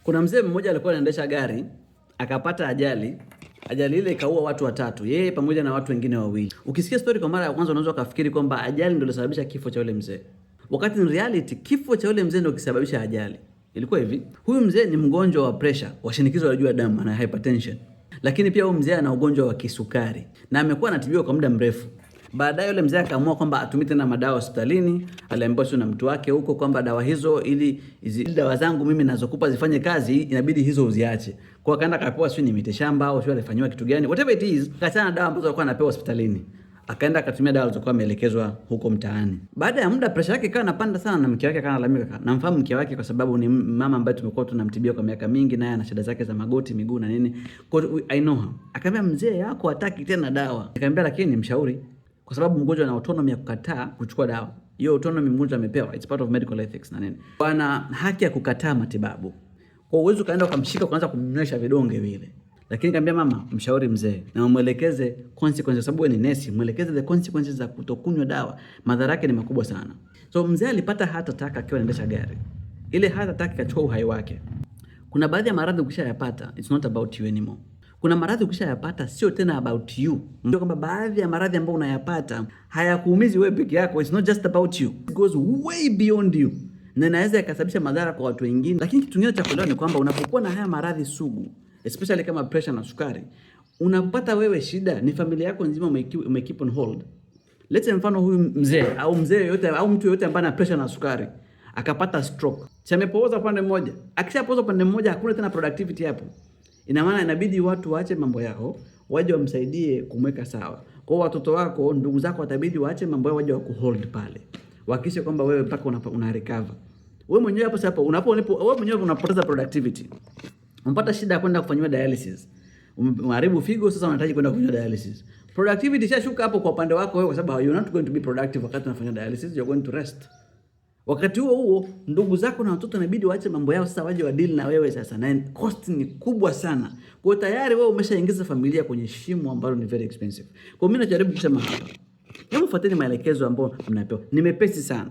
Kuna mzee mmoja alikuwa anaendesha gari, akapata ajali. Ajali ile ikaua watu watatu, yeye pamoja na watu wengine wawili. Ukisikia story kwa mara ya kwanza unaweza kufikiri kwamba ajali ndio ilisababisha kifo cha yule mzee. Wakati in reality kifo cha yule mzee ndio kisababisha ajali. Ilikuwa hivi, huyu mzee ni mgonjwa wa pressure, wa shinikizo la juu la damu na hypertension. Lakini pia huyu mzee ana ugonjwa wa kisukari na amekuwa anatibiwa kwa muda mrefu. Baadaye yule mzee akaamua kwamba atumie tena madawa hospitalini. Aliambiwa na mtu wake huko kwamba dawa hizo, ili dawa zangu mimi nazokupa zifanye kazi, inabidi hizo uziache. Kwa akaenda akapewa ni mitishamba au alifanywa kitu gani, whatever it is, kaachana na dawa ambazo alikuwa anapewa hospitalini. Akaenda akatumia dawa zilizokuwa ameelekezwa huko mtaani. Baada ya muda pressure yake ikawa inapanda sana na mke wake akawa analalamika. Namfahamu mke wake kwa sababu ni mama ambaye tumekuwa tunamtibia kwa miaka mingi, naye ana shida zake za magoti, miguu na nini. Kwa I know her. Akamwambia mzee yako hataki tena dawa. Nikamwambia lakini nimshauri, kwa sababu mgonjwa ana autonomy ya kukataa kuchukua dawa. Hiyo autonomy mgonjwa amepewa, it's part of medical ethics na nini. Bwana haki ya kukataa matibabu. Kwa uwezo kaenda ukamshika kuanza kumnywesha vidonge vile. Lakini nikamwambia mama, mshauri mzee na umwelekeze consequences, sababu wewe ni nesi, mwelekeze the consequences za kutokunywa dawa. Madhara yake ni makubwa sana. So mzee alipata heart attack akiwa anaendesha gari. Ile heart attack ikachukua uhai wake. Kuna baadhi ya maradhi ukishayapata, it's not about you anymore. Kuna maradhi ukishayapata sio tena about you. Ndio kwamba baadhi ya maradhi ambayo unayapata hayakuumizi wewe peke yako, it's not just about you. It goes way beyond you. Na inaweza yakasababisha madhara kwa watu wengine. Lakini kitu kingine cha kuelewa ni kwamba unapokuwa na haya maradhi sugu, especially kama pressure na sukari, unapata wewe shida, ni familia yako nzima umekeep on hold. Let's say mfano huyu mzee au mzee yote au mtu yote ambaye ana pressure na sukari akapata stroke. Chamepooza pande moja. Akishapooza pande moja hakuna tena productivity hapo. Ina maana inabidi watu waache mambo yao, waje wamsaidie kumweka sawa. Kwa watoto wako, ndugu zako watabidi waache mambo yao, waje wakuhold pale. Hakikisha kwamba wewe mpaka una recover. Wewe mwenyewe hapo sasa wewe mwenyewe unapoteza productivity. Unapata shida ya kwenda kufanywa dialysis. Umeharibu figo, sasa unahitaji kwenda kufanywa dialysis. Productivity shashuka hapo kwa upande wako wewe, kwa sababu you're not going to be productive wakati unafanya dialysis, you're going to rest. Wakati huo ndugu zako na watoto inabidi waache mambo yao sasa, waje wa deal na wewe sasa, na cost ni kubwa sana. Kwa tayari wewe umeshaingiza familia kwenye shimo ambalo ni very expensive. Kwa mimi najaribu kusema hapa, hebu fuateni maelekezo ambayo mnapewa, ni mepesi sana.